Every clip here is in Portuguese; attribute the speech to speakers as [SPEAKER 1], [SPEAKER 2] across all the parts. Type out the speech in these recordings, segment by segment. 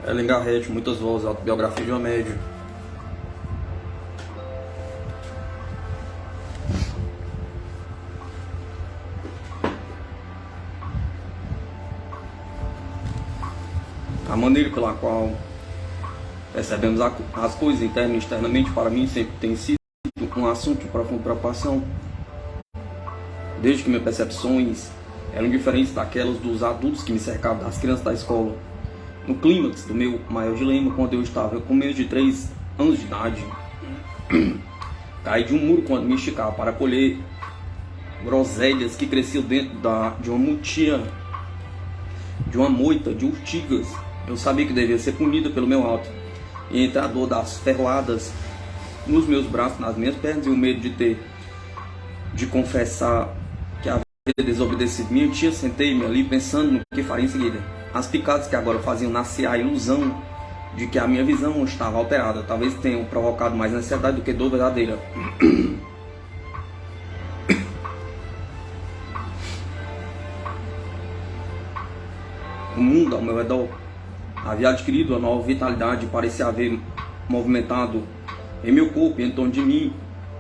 [SPEAKER 1] Ellen Garrett, Muitas Vozes, Autobiografia de uma Média. A maneira pela qual percebemos as coisas internas e externamente, para mim, sempre tem sido um assunto de profunda preocupação. Desde que minhas percepções eram diferentes daquelas dos adultos que me cercavam, das crianças da escola. No clímax do meu maior dilema, quando eu estava com menos de 3 anos de idade, caí de um muro quando me esticava para colher groselhas que cresciam dentro de uma mutia, de uma moita de urtigas. Eu sabia que devia ser punida pelo meu alto, e entre a dor das ferroadas nos meus braços, nas minhas pernas, e o medo de confessar que havia desobedecido minha tia, sentei-me ali pensando no que faria em seguida. As picadas que agora faziam nascer a ilusão de que a minha visão estava alterada talvez tenham provocado mais ansiedade do que dor verdadeira. O mundo ao meu redor havia adquirido uma nova vitalidade e parecia haver movimentado em meu corpo e em torno de mim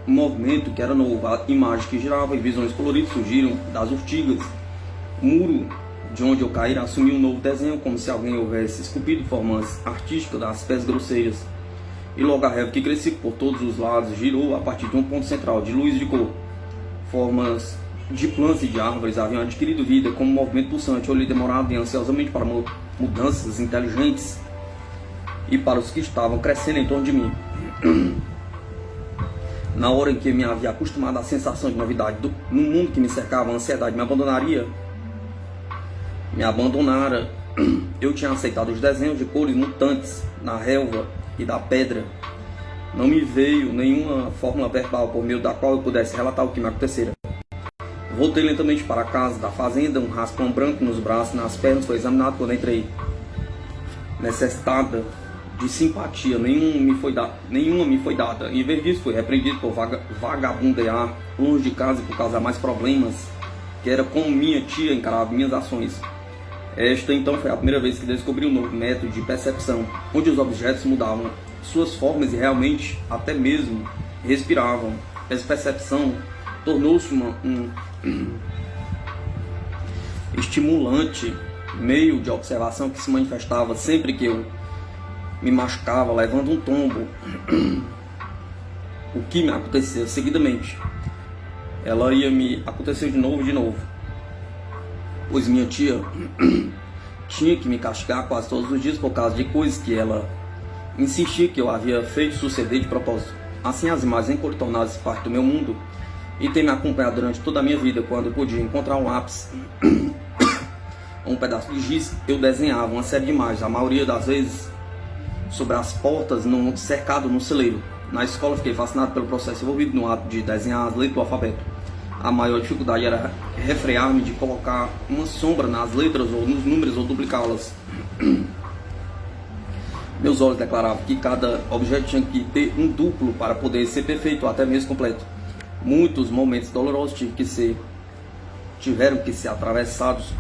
[SPEAKER 1] um movimento que era novo. A imagem que girava e visões coloridas surgiram das urtigas. O muro de onde eu caí assumiu um novo desenho, como se alguém houvesse esculpido formas artísticas das pés grosseiras. E logo a relva que crescia por todos os lados girou a partir de um ponto central de luz e de cor. Formas de plantas e de árvores haviam adquirido vida como um movimento pulsante. Eu olhei demorado e ansiosamente para mudanças inteligentes e para os que estavam crescendo em torno de mim. Na hora em que me havia acostumado à sensação de novidade no mundo que me cercava, a ansiedade me abandonara. Eu tinha aceitado os desenhos de cores mutantes na relva e da pedra. Não me veio nenhuma fórmula verbal por meio da qual eu pudesse relatar o que me acontecera. Voltei lentamente para a casa da fazenda, um raspão branco nos braços e nas pernas foi examinado quando entrei. Necessitada de simpatia, nenhuma me foi dada. Em vez disso, fui repreendido por vagabundear longe de casa e por causar mais problemas, que era como minha tia encarava minhas ações. Esta então foi a primeira vez que descobri um novo método de percepção, onde os objetos mudavam suas formas e realmente até mesmo respiravam. Essa percepção tornou-se um estimulante meio de observação que se manifestava sempre que eu me machucava, levando um tombo. O que me acontecia seguidamente, ela ia me acontecer de novo, pois minha tia tinha que me castigar quase todos os dias por causa de coisas que ela insistia que eu havia feito suceder de propósito. Assim, as imagens tornaram-se parte do meu mundo e tem me acompanhado durante toda a minha vida. Quando eu podia encontrar um lápis ou um pedaço de giz, eu desenhava uma série de imagens, a maioria das vezes sobre as portas cercado no celeiro. Na escola fiquei fascinado pelo processo envolvido no ato de desenhar as letras do alfabeto. A maior dificuldade era refrear-me de colocar uma sombra nas letras ou nos números ou duplicá-las. Meus olhos declaravam que cada objeto tinha que ter um duplo para poder ser perfeito ou até mesmo completo. Muitos momentos dolorosos tiveram que ser atravessados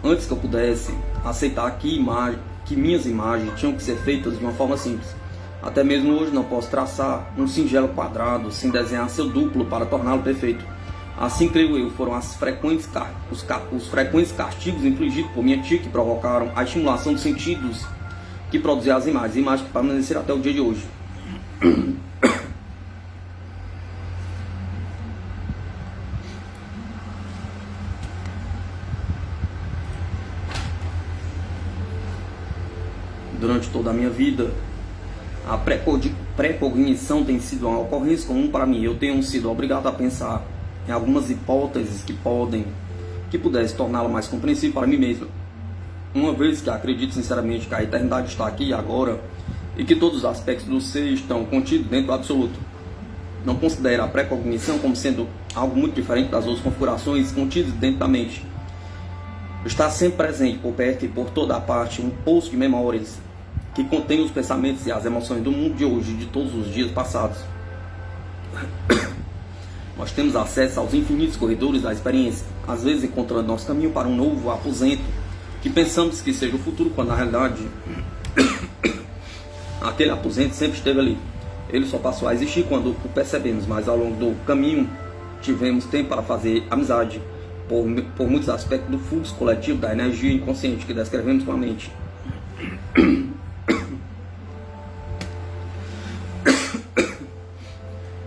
[SPEAKER 1] antes que eu pudesse aceitar que minhas imagens tinham que ser feitas de uma forma simples. Até mesmo hoje não posso traçar um singelo quadrado sem desenhar seu duplo para torná-lo perfeito. Assim, creio eu, foram os frequentes castigos infligidos por minha tia que provocaram a estimulação dos sentidos que produziam as imagens que permaneceram até o dia de hoje. Durante toda a minha vida, A precognição tem sido uma ocorrência comum para mim. Eu tenho sido obrigado a pensar em algumas hipóteses que pudessem torná-la mais compreensível para mim mesmo. Uma vez que acredito sinceramente que a eternidade está aqui e agora e que todos os aspectos do ser estão contidos dentro do absoluto, não considero a precognição como sendo algo muito diferente das outras configurações contidas dentro da mente. Está sempre presente por perto e por toda a parte um poço de memórias que contém os pensamentos e as emoções do mundo de hoje e de todos os dias passados. Nós temos acesso aos infinitos corredores da experiência, às vezes encontrando nosso caminho para um novo aposento que pensamos que seja o futuro, quando na realidade aquele aposento sempre esteve ali. Ele só passou a existir quando o percebemos, mas ao longo do caminho tivemos tempo para fazer amizade por muitos aspectos do fluxo coletivo da energia inconsciente que descrevemos com a mente.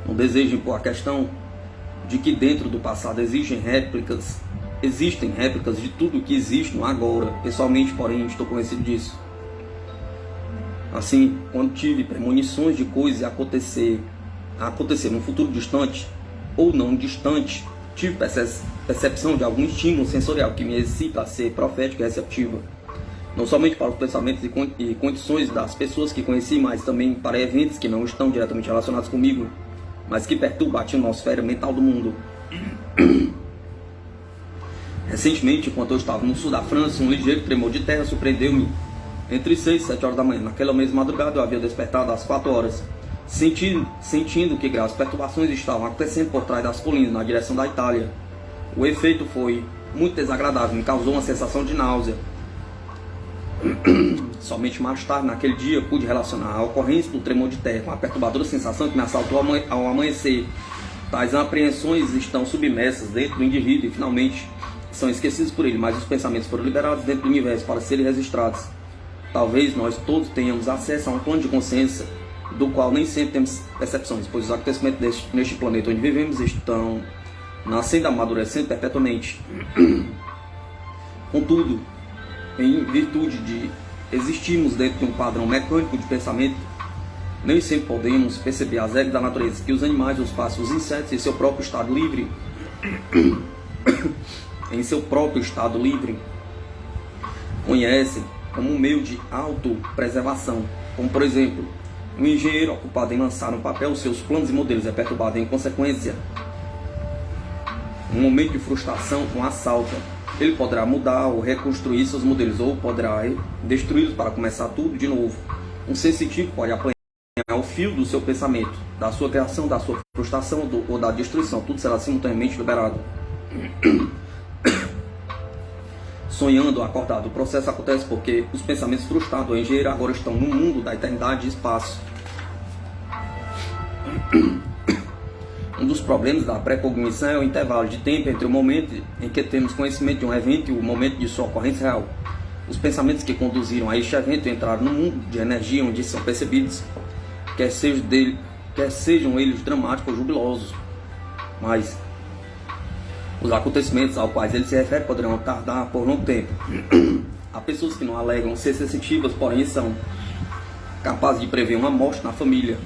[SPEAKER 1] Não desejo impor a questão de que dentro do passado existem réplicas de tudo o que existe no agora. Pessoalmente, porém, estou convencido disso. Assim, quando tive premonições de coisas a acontecer num futuro distante ou não distante, tive percepção de algum estímulo sensorial que me excita a ser profética e receptiva, não somente para os pensamentos e condições das pessoas que conheci, mas também para eventos que não estão diretamente relacionados comigo, mas que perturbam a atmosfera mental do mundo. Recentemente, enquanto eu estava no sul da França, um ligeiro tremor de terra surpreendeu-me entre 6 e 7 horas da manhã. Naquela mesma madrugada eu havia despertado às 4 horas, sentindo que graves perturbações estavam acontecendo por trás das colinas, na direção da Itália. O efeito foi muito desagradável, me causou uma sensação de náusea. Somente mais tarde, naquele dia, pude relacionar a ocorrência do tremor de terra com a perturbadora sensação que me assaltou ao amanhecer. Tais apreensões estão submersas dentro do indivíduo e finalmente são esquecidos por ele, mas os pensamentos foram liberados dentro do universo para serem registrados. Talvez nós todos tenhamos acesso a um plano de consciência do qual nem sempre temos percepções, pois os acontecimentos neste planeta onde vivemos estão nascendo e amadurecendo perpetuamente. Contudo, em virtude de existirmos dentro de um padrão mecânico de pensamento, nem sempre podemos perceber as regras da natureza, que os animais, os pássaros, os insetos, em seu próprio estado livre, conhecem como um meio de autopreservação, como por exemplo, um engenheiro ocupado em lançar no papel os seus planos e modelos é perturbado em consequência. Um momento de frustração o assalta. Ele poderá mudar ou reconstruir seus modelos, ou poderá destruí-los para começar tudo de novo. Um sensitivo pode apanhar o fio do seu pensamento, da sua criação, da sua frustração ou da destruição. Tudo será simultaneamente liberado. Sonhando ou acordado, o processo acontece porque os pensamentos frustrados do engenheiro agora estão no mundo da eternidade e espaço. Um dos problemas da precognição é o intervalo de tempo entre o momento em que temos conhecimento de um evento e o momento de sua ocorrência real. Os pensamentos que conduziram a este evento entraram no mundo de energia onde são percebidos, quer sejam eles dramáticos ou jubilosos, mas os acontecimentos aos quais ele se refere poderão tardar por longo tempo. Há pessoas que não alegam ser sensitivas, porém são capazes de prever uma morte na família,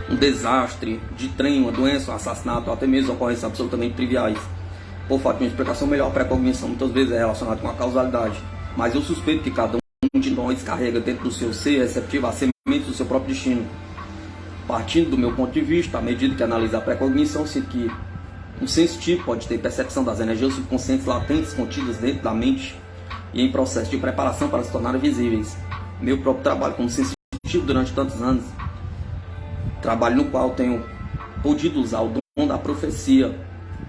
[SPEAKER 1] um desastre de trem, uma doença, um assassinato, ou até mesmo ocorrências absolutamente triviais. Por falta de uma explicação melhor, a precognição muitas vezes é relacionada com a causalidade, mas eu suspeito que cada um de nós carrega dentro do seu ser receptivo a sementes do seu próprio destino. Partindo do meu ponto de vista, à medida que analiso a precognição, sinto que um sensitivo pode ter percepção das energias subconscientes latentes contidas dentro da mente e em processo de preparação para se tornarem visíveis. Meu próprio trabalho como sensitivo durante tantos anos, trabalho no qual tenho podido usar o dom da profecia,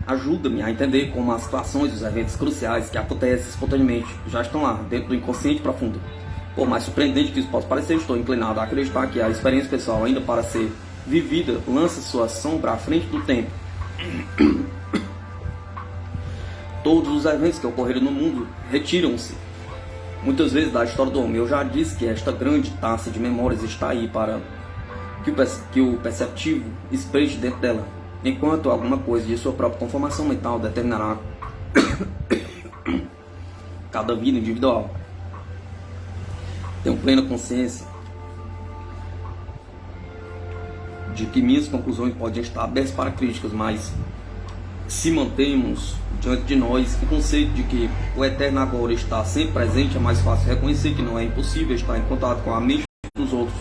[SPEAKER 1] ajuda-me a entender como as situações e os eventos cruciais que acontecem espontaneamente já estão lá, dentro do inconsciente profundo. Por mais surpreendente que isso possa parecer, estou inclinado a acreditar que a experiência pessoal, ainda para ser vivida, lança sua sombra à frente do tempo. Todos os eventos que ocorreram no mundo retiram-se muitas vezes da história do homem. Eu já disse que esta grande taça de memórias está aí para que o perceptivo espreite dentro dela, enquanto alguma coisa de sua própria conformação mental determinará cada vida individual. Tenho plena consciência de que minhas conclusões podem estar abertas para críticas, mas se mantemos diante de nós o conceito de que o eterno agora está sempre presente, é mais fácil reconhecer que não é impossível estar em contato com a mente dos outros.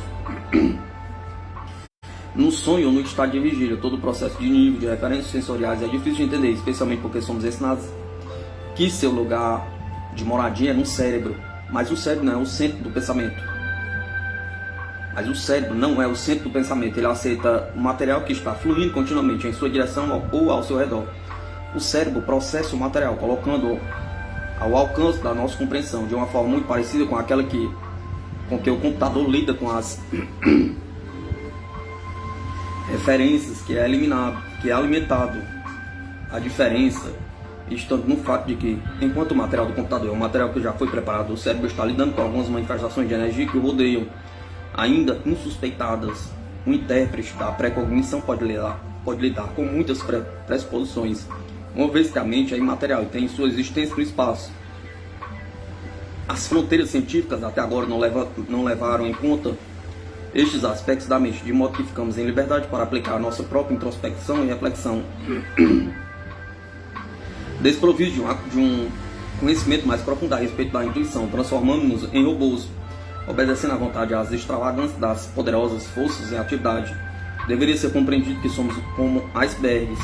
[SPEAKER 1] No sonho ou no estado de vigília, todo o processo de nível de referências sensoriais é difícil de entender, especialmente porque somos ensinados que seu lugar de moradia é no cérebro, mas o cérebro não é o centro do pensamento. Mas o cérebro não é o centro do pensamento, ele aceita o material que está fluindo continuamente em sua direção ou ao seu redor. O cérebro processa o material, colocando ao alcance da nossa compreensão, de uma forma muito parecida com aquela com que o computador lida com as referências, que é eliminado, que é alimentado. A diferença está no fato de que, enquanto o material do computador é um material que já foi preparado, o cérebro está lidando com algumas manifestações de energia que o rodeiam, ainda insuspeitadas. O intérprete da pré-cognição pode lidar com muitas pressuposições, uma vez que a mente é imaterial e tem sua existência no espaço. As fronteiras científicas até agora não levaram em conta estes aspectos da mente, de modo que ficamos em liberdade para aplicar a nossa própria introspecção e reflexão. Desprovidos de um conhecimento mais profundo a respeito da intuição, transformando-nos em robôs, obedecendo à vontade às extravagâncias das poderosas forças em atividade. Deveria ser compreendido que somos como icebergs,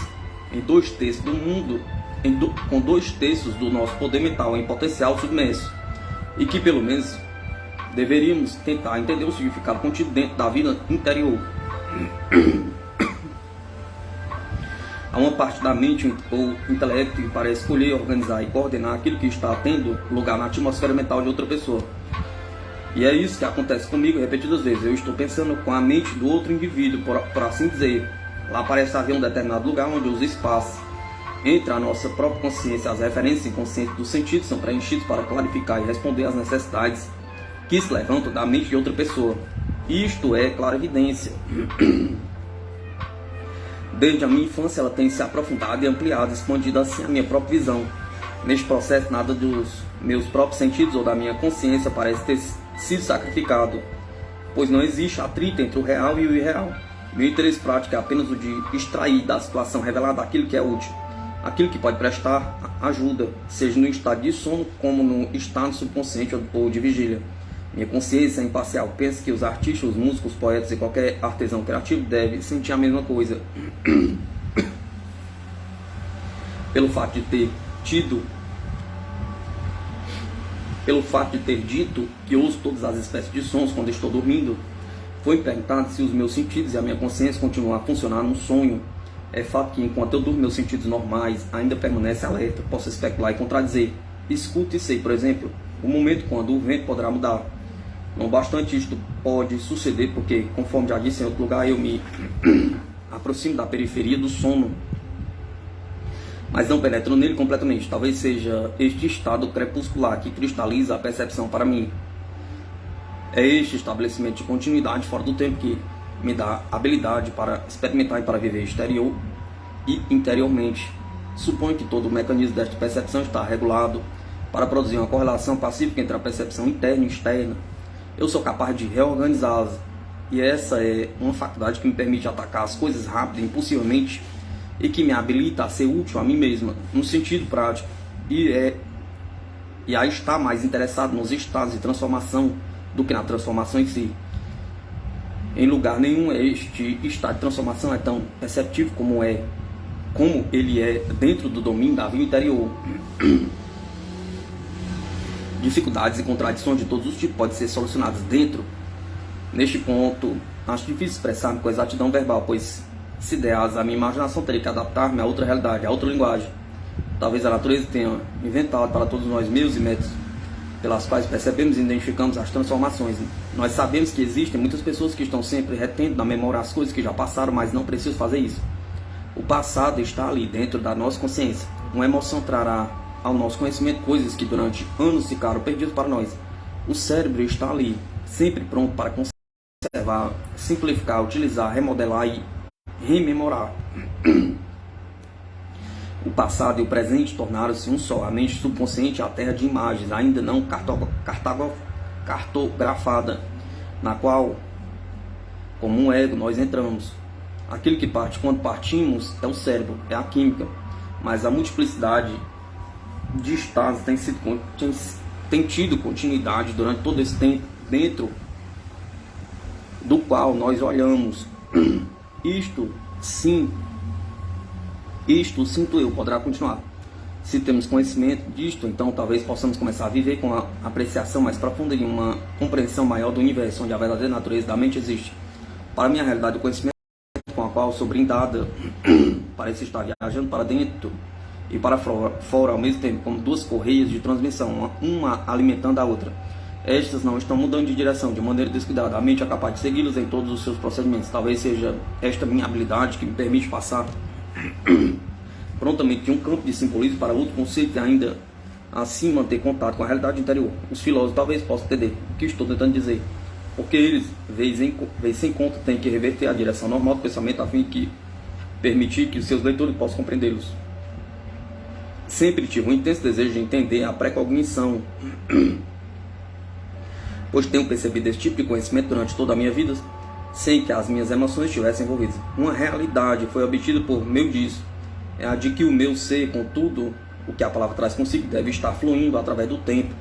[SPEAKER 1] em 2/3 do mundo, com 2/3 do nosso poder mental em potencial submerso, e que pelo menos deveríamos tentar entender o significado contido dentro da vida interior. Há uma parte da mente ou intelecto que parece escolher, organizar e coordenar aquilo que está tendo lugar na atmosfera mental de outra pessoa. E é isso que acontece comigo repetidas vezes. Eu estou pensando com a mente do outro indivíduo, por assim dizer. Lá parece haver um determinado lugar onde os espaços entre a nossa própria consciência e as referências inconscientes dos sentidos são preenchidos para clarificar e responder às necessidades que se levantam da mente de outra pessoa. Isto é clarividência. Desde a minha infância ela tem se aprofundado e ampliado, expandido assim a minha própria visão. Neste processo, nada dos meus próprios sentidos ou da minha consciência parece ter sido sacrificado, pois não existe atrito entre o real e o irreal. Meu interesse prático é apenas o de extrair da situação revelada aquilo que é útil, aquilo que pode prestar ajuda, seja no estado de sono como no estado subconsciente ou de vigília. Minha consciência é imparcial. Penso que os artistas, os músicos, os poetas e qualquer artesão criativo deve sentir a mesma coisa. Pelo fato de ter dito que ouço todas as espécies de sons quando estou dormindo, foi me perguntado se os meus sentidos e a minha consciência continuam a funcionar num sonho. É fato que enquanto eu durmo, meus sentidos normais ainda permanecem alerta. Posso especular e contradizer. Escuto e sei, por exemplo, o momento quando o vento poderá mudar. Não obstante, isto pode suceder porque, conforme já disse em outro lugar, eu me aproximo da periferia do sono, mas não penetro nele completamente. Talvez seja este estado crepuscular que cristaliza a percepção para mim. É este estabelecimento de continuidade fora do tempo que me dá habilidade para experimentar e para viver exterior e interiormente. Suponho que todo o mecanismo desta percepção está regulado para produzir uma correlação pacífica entre a percepção interna e externa. Eu sou capaz de reorganizá-las, e essa é uma faculdade que me permite atacar as coisas rápido e impulsivamente, e que me habilita a ser útil a mim mesma, no sentido prático, e a estar mais interessado nos estados de transformação do que na transformação em si. Em lugar nenhum este estado de transformação é tão perceptível como ele é dentro do domínio da vida interior. Dificuldades e contradições de todos os tipos podem ser solucionadas dentro. Neste ponto, acho difícil expressar-me com exatidão verbal, pois se der asa à minha imaginação, teria que adaptar-me a outra realidade, a outra linguagem. Talvez a natureza tenha inventado para todos nós meios e métodos pelas quais percebemos e identificamos as transformações. Nós sabemos que existem muitas pessoas que estão sempre retendo na memória as coisas que já passaram, mas não precisam fazer isso. O passado está ali dentro da nossa consciência. Uma emoção trará ao nosso conhecimento coisas que durante anos ficaram perdidas para nós. O cérebro está ali, sempre pronto para conservar, simplificar, utilizar, remodelar e rememorar. O passado e o presente tornaram-se um só. A mente subconsciente é a terra de imagens, ainda não cartografada, na qual, como um ego, nós entramos. Aquilo que parte quando partimos é o cérebro, é a química, mas a multiplicidade de estados tem tido continuidade durante todo esse tempo, dentro do qual nós olhamos. Isto sinto eu, poderá continuar. Se temos conhecimento disto, então talvez possamos começar a viver com a apreciação mais profunda e uma compreensão maior do universo, onde a verdadeira natureza da mente existe. Para mim, a realidade do conhecimento com a qual sou brindada parece estar viajando para dentro e para fora ao mesmo tempo, como duas correias de transmissão, uma alimentando a outra. Estas não estão mudando de direção de maneira descuidada. A mente é capaz de segui-los em todos os seus procedimentos. Talvez seja esta minha habilidade que me permite passar prontamente de um campo de simbolismo para outro conceito e ainda assim manter contato com a realidade interior. Os filósofos talvez possam entender o que estou tentando dizer, porque eles, vez sem conta, têm que reverter a direção normal do pensamento a fim de permitir que os seus leitores possam compreendê-los. Sempre tive um intenso desejo de entender a precognição, pois tenho percebido esse tipo de conhecimento durante toda a minha vida, sem que as minhas emoções estivessem envolvidas. Uma realidade foi obtida por meio disso, é a de que o meu ser, com tudo o que a palavra traz consigo, deve estar fluindo através do tempo,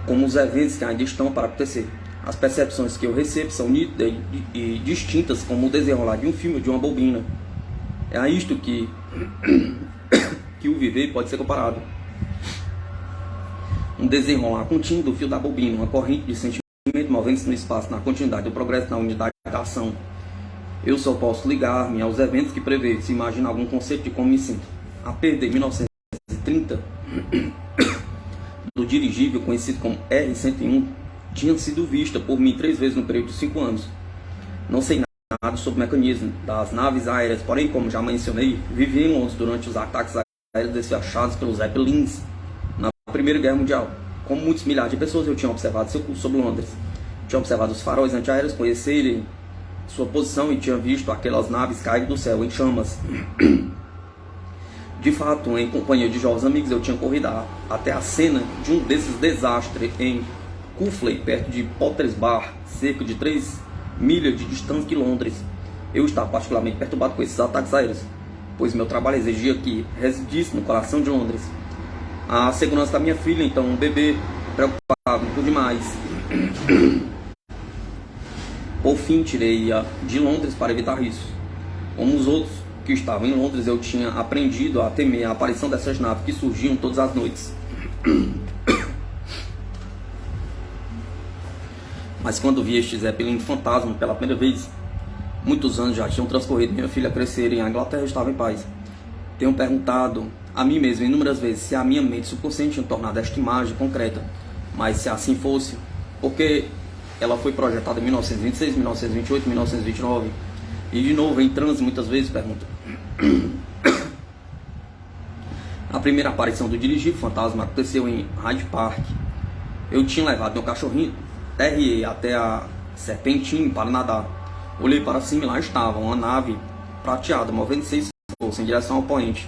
[SPEAKER 1] como os eventos que ainda estão para acontecer. As percepções que eu recebo são nítidas e distintas, como o desenrolar de um filme ou de uma bobina. É a isto que o viver pode ser comparado. Um desenrolar contínuo do fio da bobina, uma corrente de sentimento movendo-se no espaço, na continuidade do progresso, na unidade da ação. Eu só posso ligar-me aos eventos que prevejo, se imagina algum conceito de como me sinto. A perda em 1930 do dirigível conhecido como R-101 tinha sido vista por mim 3 vezes no período de 5 anos. Não sei nada sobre o mecanismo das naves aéreas, porém, como já mencionei, vivi em Londres durante os ataques aéreos desfechados pelos Zeppelins na Primeira Guerra Mundial. Como muitos milhares de pessoas, eu tinha observado seu curso sobre Londres. Tinha observado os faróis antiaéreos conhecerem sua posição e tinha visto aquelas naves caírem do céu em chamas. De fato, em companhia de jovens amigos, eu tinha corrido até a cena de um desses desastres em Cuffley, perto de Potters Bar, cerca de 3 milhas de distância de Londres. Eu estava particularmente perturbado com esses ataques aéreos, pois meu trabalho exigia que residisse no coração de Londres. A segurança da minha filha, então um bebê, preocupava-me por demais. Por fim, tirei-a de Londres para evitar isso. Como os outros que estavam em Londres, eu tinha aprendido a temer a aparição dessas naves que surgiam todas as noites. Mas quando vi este Zeppelin fantasma pela primeira vez, muitos anos já tinham transcorrido, minha filha crescer em Inglaterra, eu estava em paz. Tenho perguntado a mim mesmo inúmeras vezes se a minha mente subconsciente tinha tornado esta imagem concreta, mas se assim fosse, porque ela foi projetada em 1926, 1928, 1929, e de novo em transe muitas vezes, pergunta. A primeira aparição do dirigível fantasma aconteceu em Hyde Park. Eu tinha levado meu cachorrinho Terrier até a Serpentine para nadar. Olhei para cima e lá estava uma nave prateada, movendo 6 forças em direção ao poente.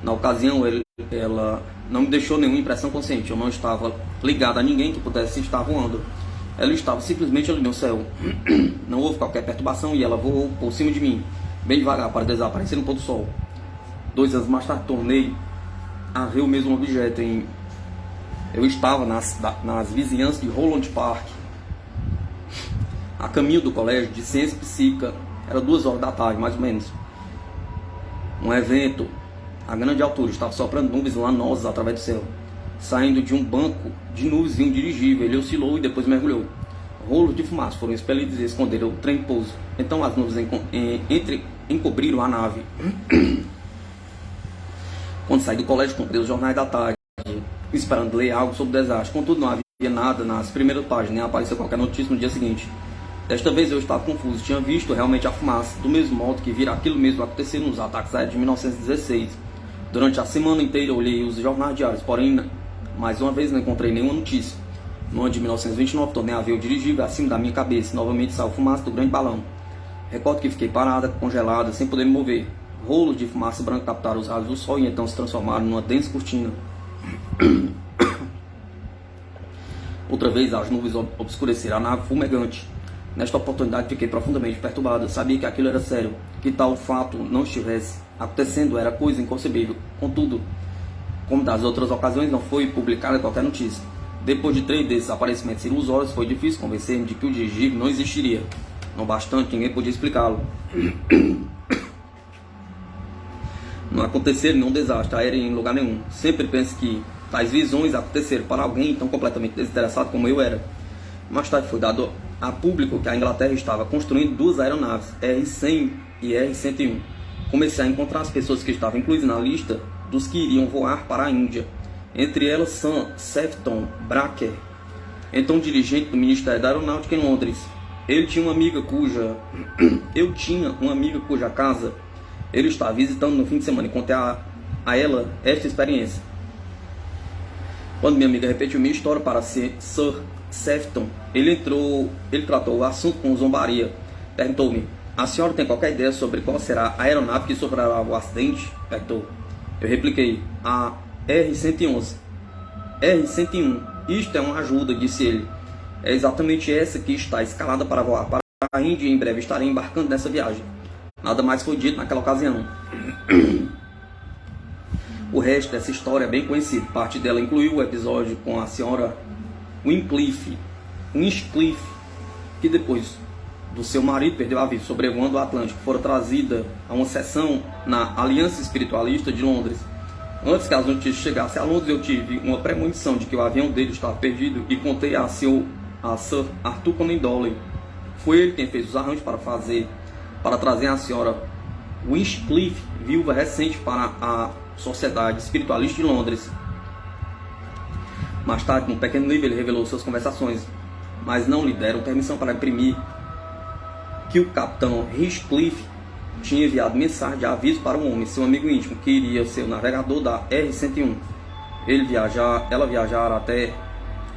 [SPEAKER 1] Na ocasião, ela não me deixou nenhuma impressão consciente. Eu não estava ligado a ninguém que pudesse estar voando. Ela estava simplesmente ali no céu. Não houve qualquer perturbação e ela voou por cima de mim, bem devagar, para desaparecer no pôr do sol. 2 anos mais tarde, tornei a ver o mesmo objeto. Eu estava nas vizinhanças de Holland Park, a caminho do colégio de ciência psíquica. Era 2 horas da tarde, mais ou menos. Um evento a grande altura, estava soprando nuvens lanosas através do céu. Saindo de um banco de nuvens e um dirigível, ele oscilou e depois mergulhou. Rolos de fumaça foram expelidos e esconderam o trem pouso. Então as nuvens encobriram a nave. Quando saí do colégio, comprei os jornais da tarde, esperando ler algo sobre o desastre. Contudo, não havia nada nas primeiras páginas, nem apareceu qualquer notícia no dia seguinte. Desta vez eu estava confuso, tinha visto realmente a fumaça, do mesmo modo que vira aquilo mesmo acontecer nos ataques aéreos de 1916. Durante a semana inteira eu olhei os jornais diários, porém, mais uma vez não encontrei nenhuma notícia. No ano de 1929, tornei a ver o dirigível acima da minha cabeça, novamente saiu fumaça do grande balão. Recordo que fiquei parada, congelada, sem poder me mover. Rolos de fumaça branca captaram os raios do sol e então se transformaram numa densa cortina. Outra vez as nuvens obscureceram a nave fumegante. Nesta oportunidade fiquei profundamente perturbado. Sabia que aquilo era sério, que tal fato não estivesse acontecendo era coisa inconcebível. Contudo, como das outras ocasiões, não foi publicada qualquer notícia. Depois de 3 desses aparecimentos ilusórios, foi difícil convencer-me de que o dirigível não existiria. Não bastante, ninguém podia explicá-lo. Não aconteceram nenhum desastre aéreo em lugar nenhum. Sempre penso que tais visões aconteceram para alguém tão completamente desinteressado como eu era. Mais tarde foi dado a público que a Inglaterra estava construindo 2 aeronaves, R-100 e R-101. Comecei a encontrar as pessoas que estavam incluídas na lista dos que iriam voar para a Índia. Entre elas Sam Sefton Bracker, então dirigente do Ministério da Aeronáutica em Londres. Eu tinha uma amiga cuja casa ele estava visitando no fim de semana e contei a ela esta experiência. Quando minha amiga repetiu minha história para Sir Sefton, ele tratou o assunto com zombaria. Perguntou-me: a senhora tem qualquer ideia sobre qual será a aeronave que sofrerá o acidente? Perguntou. Eu repliquei: a R-111. R-101. Isto é uma ajuda, disse ele. É exatamente essa que está escalada para voar para a Índia e em breve estarei embarcando nessa viagem. Nada mais foi dito naquela ocasião. O resto dessa história é bem conhecido. Parte dela incluiu o episódio com a senhora Winchcliffe, que depois do seu marido perdeu a vida sobrevoando o Atlântico, fora trazida a uma sessão na Aliança Espiritualista de Londres. Antes que as notícias chegassem a Londres, eu tive uma premonição de que o avião dele estava perdido e contei a Sir Arthur Conan Doyle. Foi ele quem fez os arranjos para trazer a senhora Winchcliffe, viúva recente, para a Sociedade Espiritualista de Londres. Mais tarde, num pequeno livro, ele revelou suas conversações, mas não lhe deram permissão para imprimir, que o capitão Hinchcliffe tinha enviado mensagem de aviso para um homem, seu amigo íntimo, que iria ser o navegador da R-101. Ela viajara até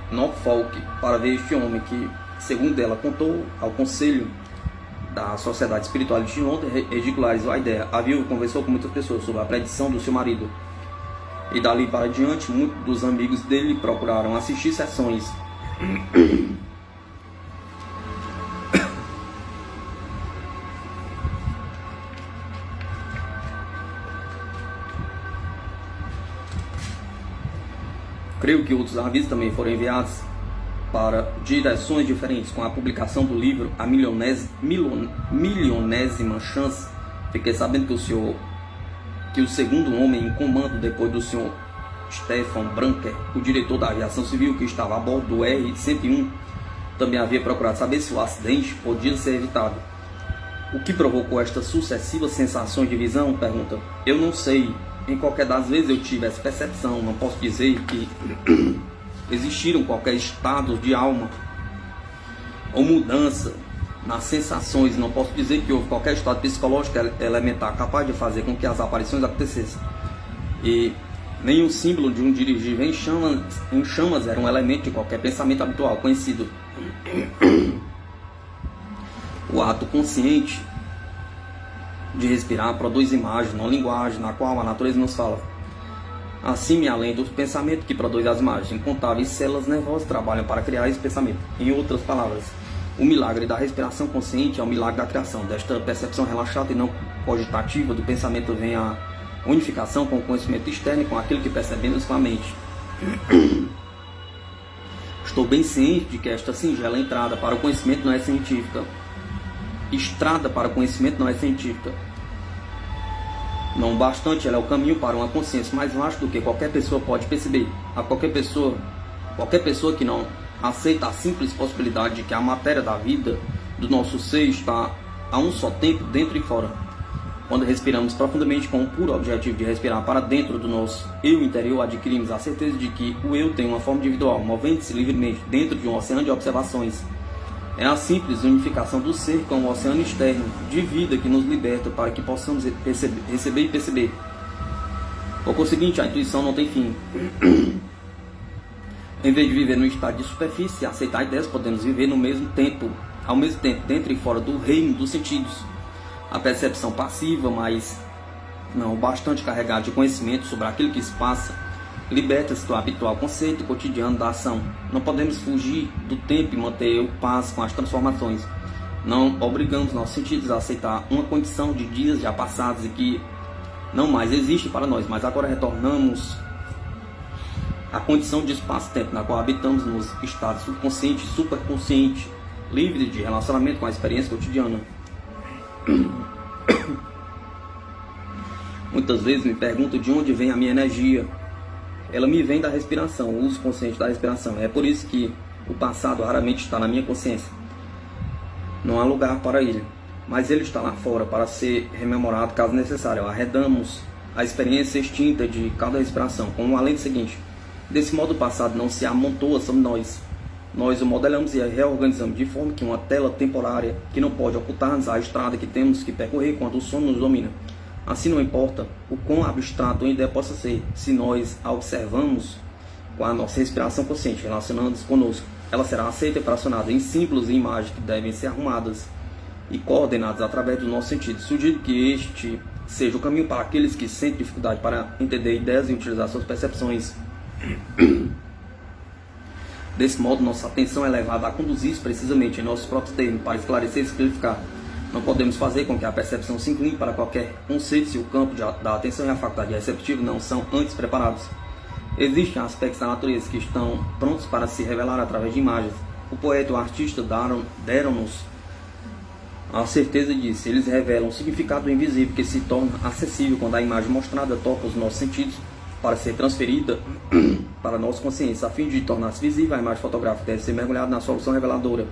[SPEAKER 1] Norfolk para ver este homem que, segundo ela, contou ao conselho da Sociedade Espiritualista de Londres, ridicularizou a ideia. A viúva conversou com muitas pessoas sobre a predição do seu marido. E dali para diante, muitos dos amigos dele procuraram assistir sessões. Creio que outros avisos também foram enviados para direções diferentes. Com a publicação do livro A Milionésima Chance, fiquei sabendo que o segundo homem em comando depois do Sr. Stefan Branker, o diretor da aviação civil que estava a bordo do R-101, também havia procurado saber se o acidente podia ser evitado. O que provocou estas sucessivas sensações de visão? Pergunta. Eu não sei. Em qualquer das vezes eu tive essa percepção. Não posso dizer que existiram qualquer estado de alma ou mudança nas sensações. Não posso dizer que houve qualquer estado psicológico elementar capaz de fazer com que as aparições acontecessem. E nenhum símbolo de um dirigível em chamas era um elemento de qualquer pensamento habitual conhecido. O ato consciente de respirar produz imagem, não linguagem, na qual a natureza nos fala. Assim, além do pensamento que produz as imagens, incontáveis células nervosas trabalham para criar esse pensamento. Em outras palavras, o milagre da respiração consciente é o milagre da criação. Desta percepção relaxada e não cogitativa do pensamento vem a unificação com o conhecimento externo e com aquilo que percebemos com a mente. Estou bem ciente de que esta singela entrada para o conhecimento não é científica. Estrada para o conhecimento não é científica. Não bastante, ela é o caminho para uma consciência mais vasta do que qualquer pessoa pode perceber. A qualquer pessoa que não aceita a simples possibilidade de que a matéria da vida do nosso ser está a um só tempo dentro e fora. Quando respiramos profundamente com o puro objetivo de respirar para dentro do nosso eu interior, adquirimos a certeza de que o eu tem uma forma individual, movendo-se livremente dentro de um oceano de observações. É a simples unificação do ser com o oceano externo de vida que nos liberta para que possamos receber e perceber. Por conseguinte, a intuição não tem fim. Em vez de viver no estado de superfície e aceitar ideias, podemos viver ao mesmo tempo, dentro e fora do reino dos sentidos. A percepção passiva, mas não bastante carregada de conhecimento sobre aquilo que se passa, liberta-se do habitual conceito cotidiano da ação. Não podemos fugir do tempo e manter o passo com as transformações. Não obrigamos nossos sentidos a aceitar uma condição de dias já passados e que não mais existe para nós, mas agora retornamos à condição de espaço-tempo na qual habitamos nos estados subconsciente e superconsciente, livre de relacionamento com a experiência cotidiana. Muitas vezes me pergunto de onde vem a minha energia. Ela me vem da respiração, o uso consciente da respiração. É por isso que o passado raramente está na minha consciência. Não há lugar para ele, mas ele está lá fora para ser rememorado caso necessário. Arredamos a experiência extinta de cada respiração, com um além seguinte. Desse modo, o passado não se amontoa sobre nós. Nós o modelamos e reorganizamos de forma que uma tela temporária que não pode ocultar-nos a estrada que temos que percorrer quando o sono nos domina. Assim, não importa o quão abstrato uma ideia possa ser, se nós a observamos com a nossa respiração consciente, relacionando-nos conosco, ela será aceita e fracionada em símbolos e imagens que devem ser arrumadas e coordenadas através dos nossos sentidos. Sugiro que este seja o caminho para aqueles que sentem dificuldade para entender ideias e utilizar suas percepções. Desse modo, nossa atenção é levada a conduzir precisamente em nossos próprios termos, para esclarecer e simplificar. Não podemos fazer com que a percepção se incline para qualquer conceito se o campo da atenção e a faculdade receptiva não são antes preparados. Existem aspectos da natureza que estão prontos para se revelar através de imagens. O poeta e o artista deram-nos a certeza disso. Eles revelam o significado do invisível que se torna acessível quando a imagem mostrada toca os nossos sentidos para ser transferida para a nossa consciência. A fim de tornar-se visível, a imagem fotográfica deve ser mergulhada na solução reveladora.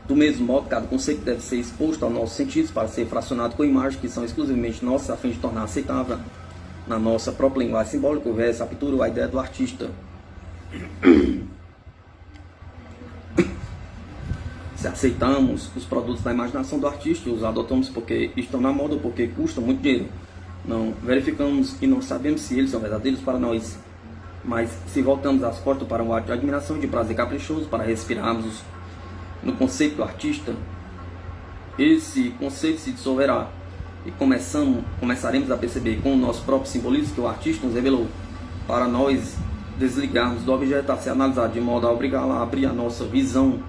[SPEAKER 1] Do mesmo modo, cada conceito deve ser exposto aos nossos sentidos para ser fracionado com imagens que são exclusivamente nossas, a fim de tornar aceitável na nossa própria linguagem simbólica, o verso, a pintura ou a ideia do artista. Se aceitamos os produtos da imaginação do artista e os adotamos porque estão na moda ou porque custam muito dinheiro, não verificamos e não sabemos se eles são verdadeiros para nós. Mas se voltamos as costas para um ato de admiração e de prazer caprichoso, para respirarmos no conceito do artista, esse conceito se dissolverá e começaremos a perceber com o nosso próprio simbolismo que o artista nos revelou. Para nós desligarmos do objeto a ser analisado de modo a obrigá-lo a abrir a nossa visão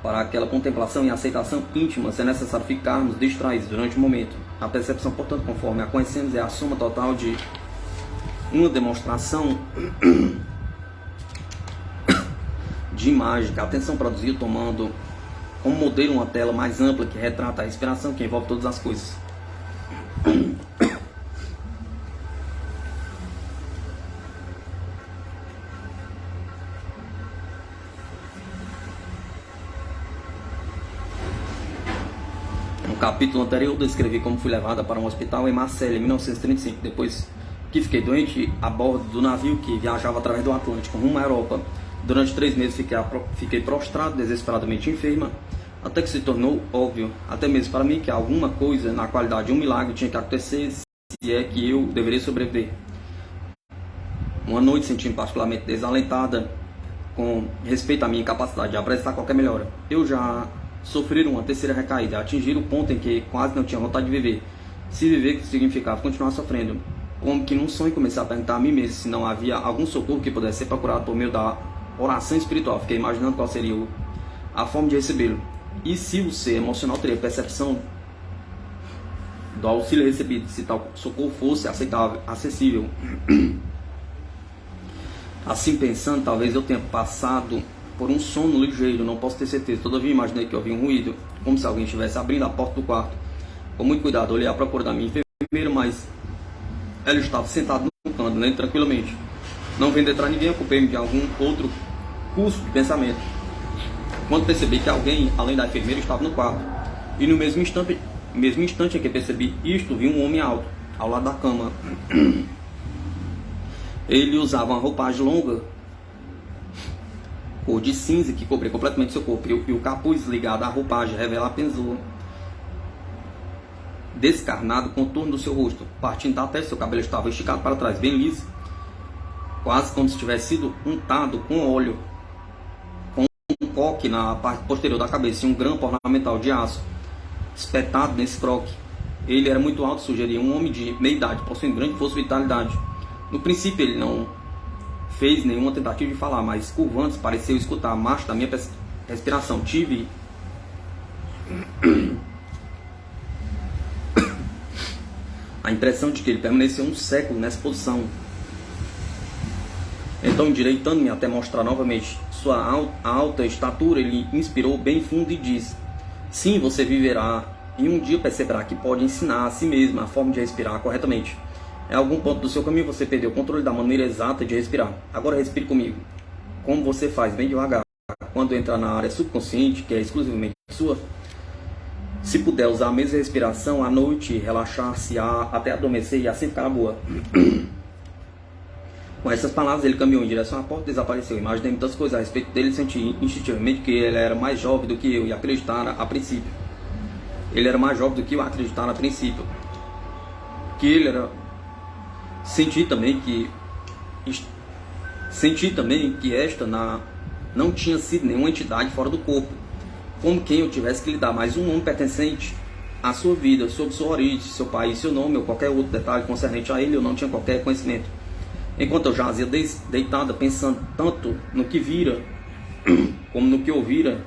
[SPEAKER 1] para aquela contemplação e aceitação íntima, se é necessário ficarmos distraídos durante o momento. A percepção, portanto, conforme a conhecemos, é a soma total de uma demonstração de imagem que a atenção produziu, tomando como modelo uma tela mais ampla que retrata a respiração que envolve todas as coisas. No capítulo anterior, eu descrevi como fui levada para um hospital em Marselha, em 1935, depois que fiquei doente a bordo do navio que viajava através do Atlântico rumo à Europa. Durante 3 meses fiquei prostrado, desesperadamente enferma, até que se tornou óbvio, até mesmo para mim, que alguma coisa na qualidade de um milagre tinha que acontecer se é que eu deveria sobreviver. Uma noite, sentindo particularmente desalentada com respeito à minha incapacidade de apresentar qualquer melhora. Eu já sofri uma terceira recaída, atingir o ponto em que quase não tinha vontade de viver. Se viver significava continuar sofrendo. Como que num sonho comecei a perguntar a mim mesmo se não havia algum socorro que pudesse ser procurado por meio da oração espiritual. Fiquei imaginando qual seria a forma de recebê-lo. E se o ser emocional teria percepção do auxílio recebido, se tal socorro fosse aceitável, acessível. Assim pensando, talvez eu tenha passado por um sono ligeiro, não posso ter certeza. Todavia imaginei que ouvi um ruído, como se alguém estivesse abrindo a porta do quarto. Com muito cuidado, olhei à procura da minha enfermeira, mas ela estava sentada no canto, lendo tranquilamente. Não vendo entrar ninguém, ocupei-me de algum outro curso de pensamento. Quando percebi que alguém, além da enfermeira, estava no quarto. E no mesmo instante em que percebi isto, vi um homem alto, ao lado da cama. Ele usava uma roupagem longa, cor de cinza, que cobria completamente seu corpo. E o capuz ligado à roupagem revela apenas o descarnado contorno do seu rosto. Partindo da testa, seu cabelo estava esticado para trás, bem liso, quase como se tivesse sido untado com óleo, com um coque na parte posterior da cabeça e um grampo ornamental de aço espetado nesse croque. Ele era muito alto, sugeria um homem de meia idade, possuindo grande força e vitalidade. No princípio ele não fez nenhuma tentativa de falar, mas curvando pareceu escutar a marcha da minha respiração. Tive a impressão de que ele permaneceu um século nessa posição. Então, endireitando-me até mostrar novamente sua alta estatura, ele inspirou bem fundo e disse: sim, você viverá e um dia perceberá que pode ensinar a si mesmo a forma de respirar corretamente. Em algum ponto do seu caminho você perdeu o controle da maneira exata de respirar. Agora respire comigo, como você faz, bem devagar. Quando entrar na área subconsciente, que é exclusivamente sua, se puder usar a mesma respiração à noite, relaxar-se até adormecer e assim ficar boa. Com essas palavras ele caminhou em direção à porta e desapareceu. Imaginei muitas coisas a respeito dele e senti instintivamente que ele era mais jovem do que eu e acreditara a princípio. Ele era mais jovem do que eu acreditara a princípio. Que ele era... Senti também que esta não tinha sido nenhuma entidade fora do corpo, como quem eu tivesse que lhe dar mais um nome pertencente à sua vida, sobre sua origem, seu país, seu nome ou qualquer outro detalhe concernente a ele. Eu não tinha qualquer conhecimento. Enquanto eu jazia deitada, pensando tanto no que vira como no que ouvira,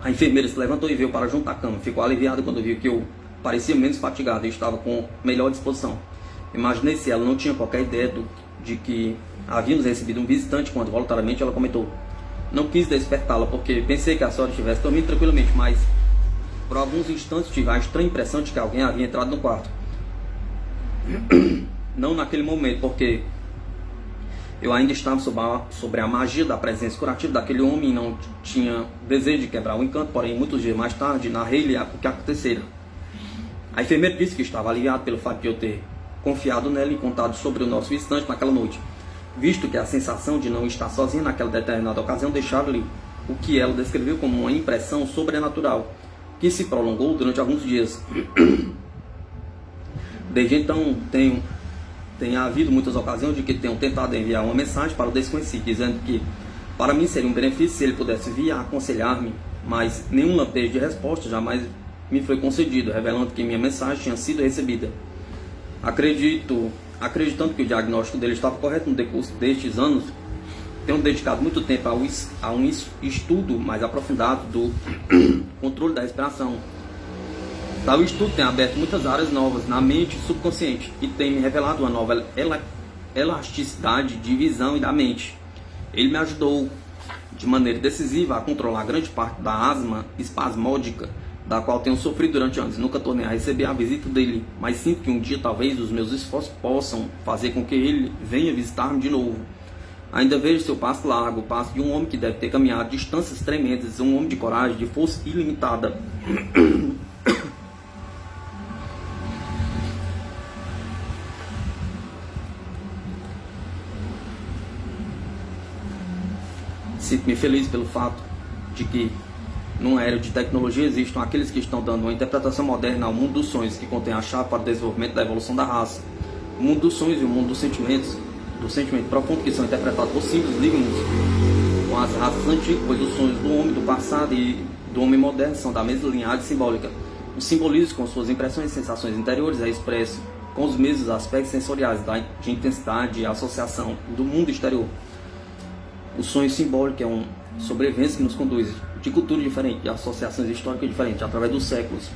[SPEAKER 1] a enfermeira se levantou e veio para junto à cama. Ficou aliviada quando viu que eu parecia menos fatigado e estava com melhor disposição. Imaginei se ela não tinha qualquer ideia de que havíamos recebido um visitante, quando voluntariamente ela comentou: não quis despertá-la porque pensei que a senhora estivesse dormindo tranquilamente, mas por alguns instantes tive a estranha impressão de que alguém havia entrado no quarto. Não naquele momento, porque eu ainda estava sobre a magia da presença curativa daquele homem e não tinha desejo de quebrar o encanto. Porém, muitos dias mais tarde, narrei-lhe o que acontecera. A enfermeira disse que estava aliviada pelo fato de eu ter confiado nela e contado sobre o nosso visitante naquela noite, visto que a sensação de não estar sozinha naquela determinada ocasião deixava-lhe o que ela descreveu como uma impressão sobrenatural, que se prolongou durante alguns dias. Desde então, tem havido muitas ocasiões de que tenho tentado enviar uma mensagem para o desconhecido, dizendo que para mim seria um benefício se ele pudesse vir a aconselhar-me, mas nenhum lampejo de resposta jamais me foi concedido, revelando que minha mensagem tinha sido recebida. Acreditando que o diagnóstico dele estava correto no decurso destes anos, tenho dedicado muito tempo a um estudo mais aprofundado do controle da respiração. Tal estudo tem aberto muitas áreas novas na mente subconsciente e tem me revelado uma nova elasticidade de visão e da mente. Ele me ajudou de maneira decisiva a controlar grande parte da asma espasmódica da qual tenho sofrido durante anos. Nunca tornei a receber a visita dele, mas sinto que um dia talvez os meus esforços possam fazer com que ele venha visitar-me de novo. Ainda vejo seu passo largo, o passo de um homem que deve ter caminhado distâncias tremendas, um homem de coragem, de força ilimitada. Sinto-me feliz pelo fato de que, numa era de tecnologia, existam aqueles que estão dando uma interpretação moderna ao mundo dos sonhos, que contém a chave para o desenvolvimento da evolução da raça. O mundo dos sonhos e o mundo dos sentimentos, do sentimento profundo, que são interpretados por simples lígamos com as raças antigas, pois os sonhos do homem do passado e do homem moderno são da mesma linhagem simbólica. O simbolismo, com suas impressões e sensações interiores, é expresso com os mesmos aspectos sensoriais de intensidade e associação do mundo exterior. O sonho simbólico é uma sobrevivência que nos conduz de cultura diferente, de associações históricas diferentes, através dos séculos.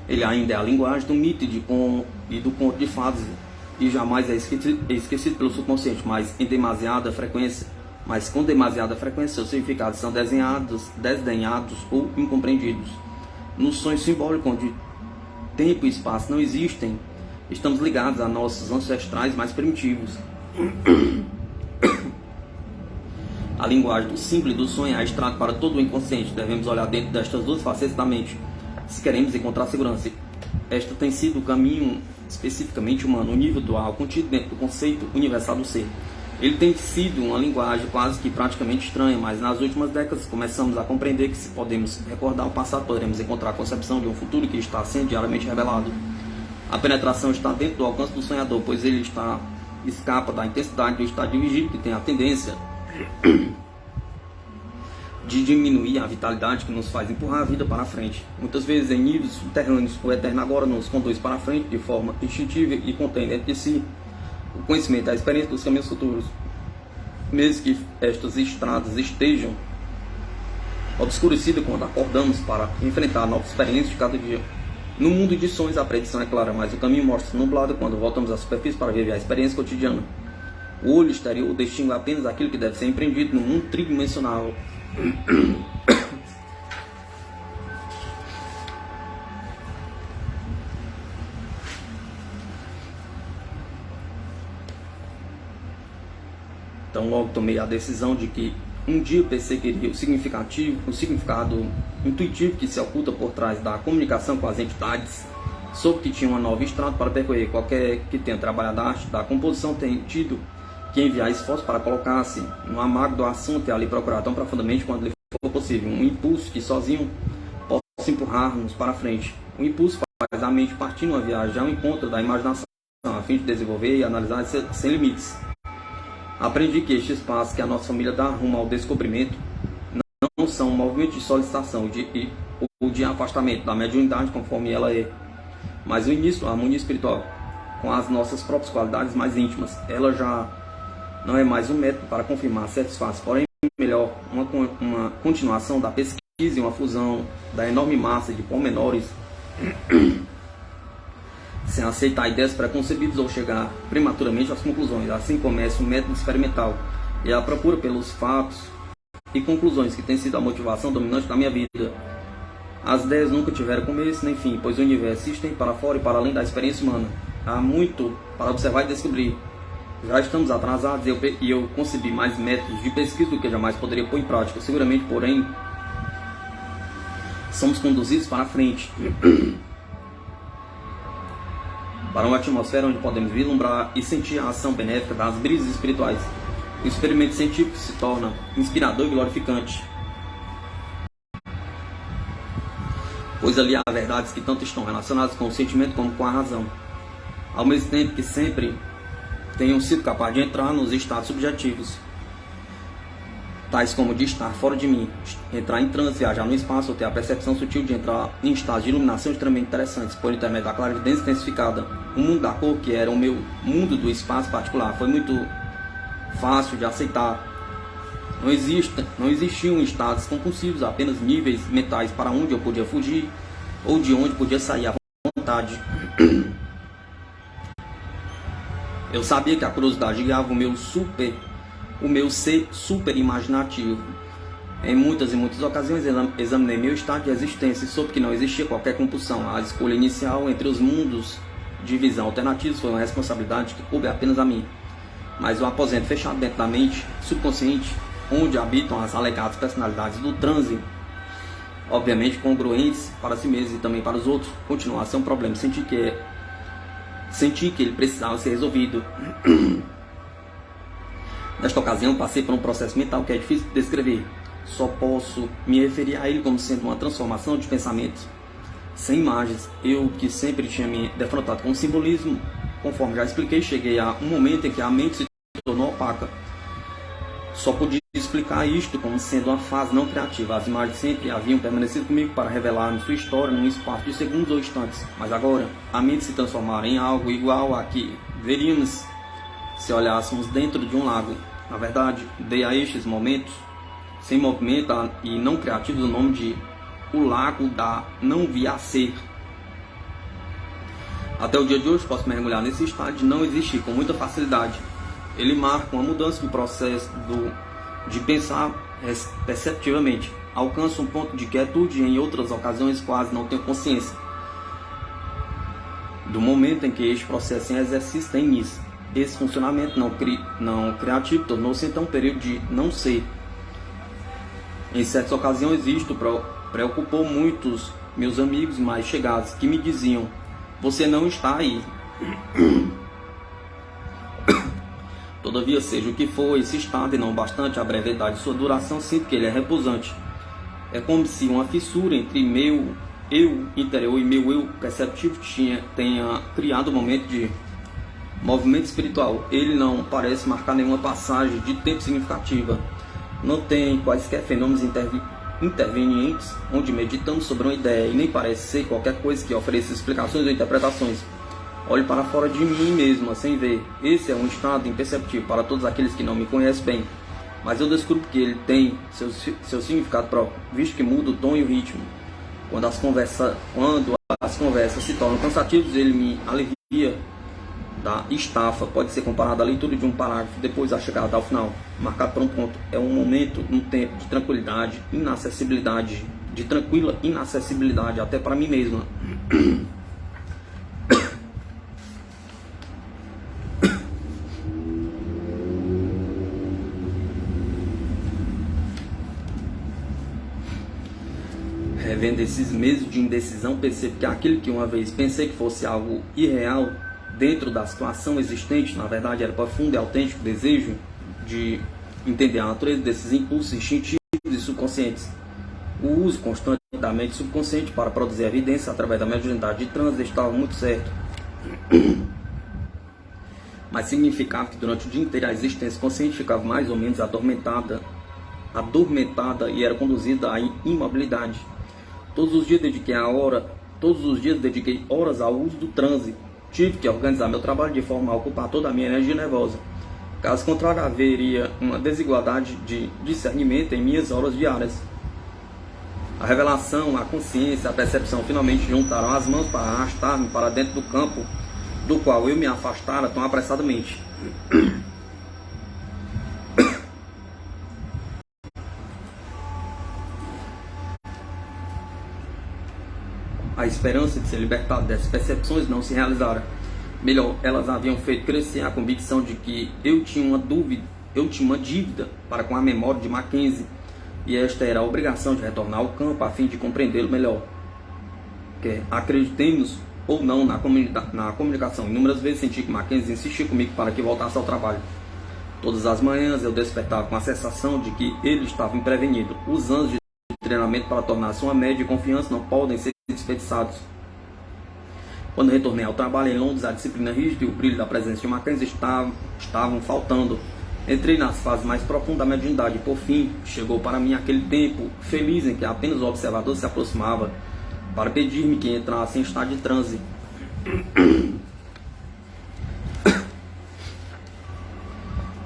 [SPEAKER 1] Ele ainda é a linguagem do mito e do conto de fadas, e jamais é esquecido pelo subconsciente, mas com demasiada frequência seus significados são desdenhados ou incompreendidos. No sonho simbólico, onde tempo e espaço não existem, estamos ligados a nossos ancestrais mais primitivos. A linguagem do símbolo e do sonho é a estrada para todo o inconsciente. Devemos olhar dentro destas duas facetas da mente se queremos encontrar segurança. Esta tem sido o caminho especificamente humano, o nível dual contido dentro do conceito universal do ser. Ele tem sido uma linguagem quase que praticamente estranha, mas nas últimas décadas começamos a compreender que, se podemos recordar o passado, poderemos encontrar a concepção de um futuro que está sendo diariamente revelado. A penetração está dentro do alcance do sonhador, pois ele escapa da intensidade do estado de vigília, que tem a tendência de diminuir a vitalidade que nos faz empurrar a vida para frente. Muitas vezes em níveis subterrâneos, o Eterno agora nos conduz para frente de forma instintiva e contém dentro de si o conhecimento, a experiência dos caminhos futuros. Mesmo que estas estradas estejam obscurecidas quando acordamos para enfrentar novas experiências de cada dia. No mundo de sonhos, a predição é clara, mas o caminho mostra-se nublado quando voltamos à superfície para viver a experiência cotidiana. O olho exterior distingue apenas aquilo que deve ser empreendido no mundo tridimensional. Então logo tomei a decisão de que um dia perseguiria o significado intuitivo que se oculta por trás da comunicação com as entidades. Soube que tinha uma nova estrada para percorrer. Qualquer que tenha trabalhado a arte da composição tem tido que enviar esforço para colocar-se no amargo do assunto e ali procurar tão profundamente quanto lhe for possível um impulso que sozinho possa empurrar-nos para frente. O impulso faz a mente partir numa viagem ao encontro da imaginação, a fim de desenvolver e analisar sem limites. Aprendi que estes passos que a nossa família dá rumo ao descobrimento não são um movimento de solicitação ou de afastamento da mediunidade conforme ela é, mas o início da harmonia espiritual com as nossas próprias qualidades mais íntimas. Ela já não é mais um método para confirmar certos fatos, porém melhor uma continuação da pesquisa e uma fusão da enorme massa de pormenores sem aceitar ideias preconcebidas ou chegar prematuramente às conclusões. Assim começa o método experimental e a procura pelos fatos e conclusões que tem sido a motivação dominante da minha vida. As ideias nunca tiveram começo nem fim, pois o universo se estende para fora e para além da experiência humana. Há muito para observar e descobrir. Já estamos atrasados e eu concebi mais métodos de pesquisa do que jamais poderia pôr em prática. Seguramente, porém, somos conduzidos para a frente, para uma atmosfera onde podemos vislumbrar e sentir a ação benéfica das brisas espirituais. O experimento científico se torna inspirador e glorificante, pois ali há verdades que tanto estão relacionadas com o sentimento como com a razão, ao mesmo tempo que sempre tenham sido capazes de entrar nos estados subjetivos, tais como de estar fora de mim, entrar em transe, viajar no espaço ou ter a percepção sutil de entrar em estados de iluminação extremamente interessantes, por intermédio da clarividência intensificada. O mundo da cor, que era o meu mundo do espaço particular, foi muito fácil de aceitar. Não existiam estados compulsivos, apenas níveis mentais para onde eu podia fugir ou de onde podia sair à vontade. Eu sabia que a curiosidade guiava o meu ser super imaginativo. Em muitas e muitas ocasiões examinei meu estado de existência e soube que não existia qualquer compulsão. A escolha inicial entre os mundos de visão alternativos foi uma responsabilidade que coube apenas a mim. Mas o aposento fechado dentro da mente subconsciente, onde habitam as alegadas personalidades do transe, obviamente congruentes para si mesmo e também para os outros, continua a ser um problema. Senti que ele precisava ser resolvido. Nesta ocasião, passei por um processo mental que é difícil de descrever. Só posso me referir a ele como sendo uma transformação de pensamento, sem imagens. Eu, que sempre tinha me defrontado com o simbolismo, conforme já expliquei, cheguei a um momento em que a mente se tornou opaca. Só podia explicar isto como sendo uma fase não criativa. As imagens sempre haviam permanecido comigo para revelar sua história num espaço de segundos ou instantes. Mas agora, a mente se transformara em algo igual a que veríamos se olhássemos dentro de um lago. Na verdade, dei a estes momentos, sem movimento e não criativos, o nome de o lago da não via ser. Até o dia de hoje posso mergulhar nesse estado de não existir com muita facilidade. Ele marca uma mudança no processo de pensar perceptivamente. Alcanço um ponto de quietude e em outras ocasiões quase não tenho consciência do momento em que este processo em exercício tem início. Esse funcionamento não criativo tornou-se então um período de não ser. Em certas ocasiões isto preocupou muitos meus amigos mais chegados, que me diziam: você não está aí. Todavia, seja o que for esse estado e não bastante a brevidade de sua duração, sinto que ele é repousante. É como se uma fissura entre meu eu interior e meu eu perceptivo tenha criado um momento de movimento espiritual. Ele não parece marcar nenhuma passagem de tempo significativa. não tem quaisquer fenômenos intervenientes onde meditamos sobre uma ideia e nem parece ser qualquer coisa que ofereça explicações ou interpretações. Olho para fora de mim mesmo, sem ver. Esse é um estado imperceptível para todos aqueles que não me conhecem bem, mas eu descubro que ele tem seu significado próprio, visto que muda o tom e o ritmo. Quando as conversas se tornam cansativas, ele me alivia da estafa. Pode ser comparado à leitura de um parágrafo depois da chegada ao final, marcado por um ponto. É um momento, um tempo de tranquilidade, inacessibilidade, de tranquila inacessibilidade até para mim mesma. Revendo esses meses de indecisão, percebo que aquilo que uma vez pensei que fosse algo irreal dentro da situação existente, na verdade era profundo e autêntico desejo de entender a natureza desses impulsos instintivos e subconscientes. O uso constante da mente subconsciente para produzir evidência através da mediunidade de transe estava muito certo. Mas significava que durante o dia inteiro a existência consciente ficava mais ou menos adormentada e era conduzida à imobilidade. Todos os dias dediquei horas ao uso do transe. Tive que organizar meu trabalho de forma a ocupar toda a minha energia nervosa. Caso contrário, haveria uma desigualdade de discernimento em minhas horas diárias. A revelação, a consciência, a percepção finalmente juntaram as mãos para arrastar-me para dentro do campo do qual eu me afastara tão apressadamente. A esperança de ser libertado dessas percepções não se realizara. Melhor, elas haviam feito crescer a convicção de que eu tinha uma dívida para com a memória de Mackenzie, e esta era a obrigação de retornar ao campo a fim de compreendê-lo melhor. Quer acreditemos ou não na comunicação, inúmeras vezes senti que Mackenzie insistia comigo para que voltasse ao trabalho. Todas as manhãs eu despertava com a sensação de que ele estava imprevenido. Os anos de treinamento para tornar-se uma média de confiança não podem ser desperdiçados. Quando retornei ao trabalho em Londres, a disciplina rígida e o brilho da presença de Mackenzie estavam faltando. Entrei nas fases mais profundas da mediunidade e, por fim, chegou para mim aquele tempo feliz em que apenas o observador se aproximava para pedir-me que entrasse em estado de transe.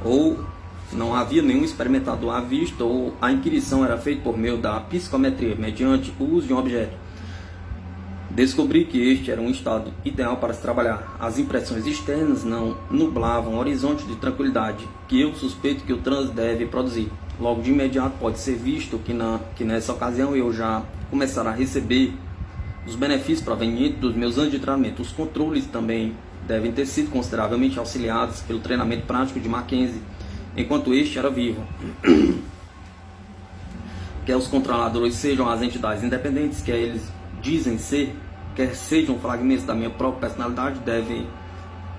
[SPEAKER 1] Ou não havia nenhum experimentador à vista, ou a inquirição era feita por meio da psicometria, mediante o uso de um objeto. Descobri que este era um estado ideal para se trabalhar. As impressões externas não nublavam o horizonte de tranquilidade que eu suspeito que o transe deve produzir. Logo de imediato pode ser visto que nessa ocasião eu já começará a receber os benefícios provenientes dos meus anos de treinamento. Os controles também devem ter sido consideravelmente auxiliados pelo treinamento prático de Mackenzie, enquanto este era vivo. Quer os controladores sejam as entidades independentes, quer eles dizem ser, quer sejam fragmentos da minha própria personalidade, deve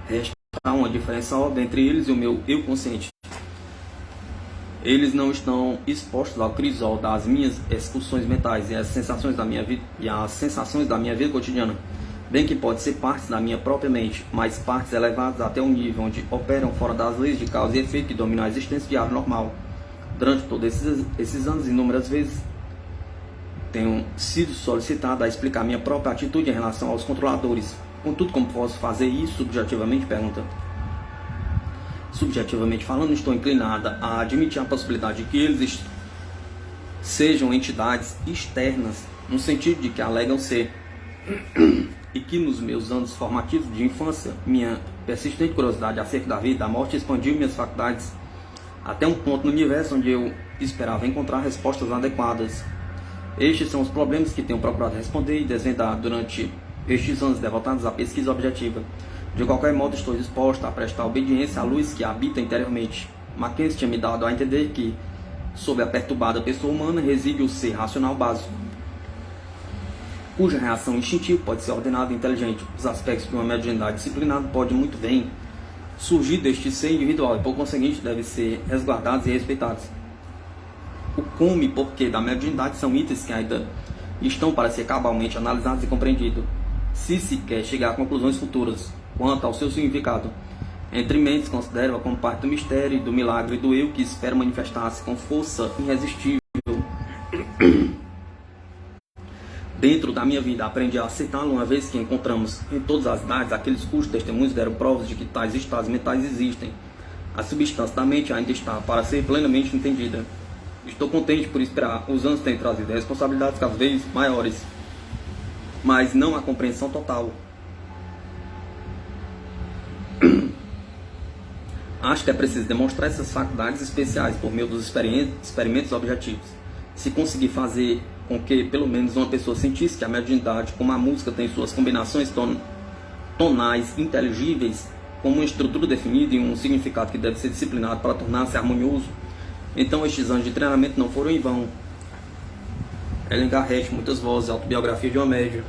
[SPEAKER 1] restar uma diferença óbvia entre eles e o meu eu consciente. Eles não estão expostos ao crisol das minhas excursões mentais e às sensações da minha vida cotidiana, bem que pode ser partes da minha própria mente, mas partes elevadas até um nível onde operam fora das leis de causa e efeito que dominam a existência diária normal. Durante todos esses anos, inúmeras vezes tenho sido solicitado a explicar minha própria atitude em relação aos controladores. Contudo, como posso fazer isso subjetivamente? Pergunta. Subjetivamente falando, estou inclinada a admitir a possibilidade de que eles sejam entidades externas, no sentido de que alegam ser, e que nos meus anos formativos de infância, minha persistente curiosidade acerca da vida e da morte expandiu minhas faculdades até um ponto no universo onde eu esperava encontrar respostas adequadas. Estes são os problemas que tenho procurado responder e desvendar durante estes anos devotados à pesquisa objetiva. De qualquer modo, estou disposta a prestar obediência à luz que habita interiormente. Mackenzie tinha me dado a entender que, sob a perturbada pessoa humana, reside o ser racional básico, cuja reação instintiva pode ser ordenada e inteligente. Os aspectos de uma mediunidade disciplinada podem muito bem surgir deste ser individual e, por conseguinte, devem ser resguardados e respeitados. O como e porquê da mediunidade são itens que ainda estão para ser cabalmente analisados e compreendidos, se quer chegar a conclusões futuras quanto ao seu significado. Entre mentes, considero-a como parte do mistério e do milagre do eu que espera manifestar-se com força irresistível. Dentro da minha vida, aprendi a aceitá-lo uma vez que encontramos em todas as idades aqueles cujos testemunhos deram provas de que tais estados mentais existem. A substância da mente ainda está para ser plenamente entendida. Estou contente por esperar. Os anos têm trazido responsabilidades cada vez maiores, mas não a compreensão total. Acho que é preciso demonstrar essas faculdades especiais por meio dos experimentos objetivos. Se conseguir fazer com que pelo menos uma pessoa sentisse que a mediunidade, como a música, tem suas combinações tonais inteligíveis, como uma estrutura definida e um significado que deve ser disciplinado para tornar-se harmonioso, então estes anos de treinamento não foram em vão. Ellen Garrett, Muitas Vozes, Autobiografia de uma Médium.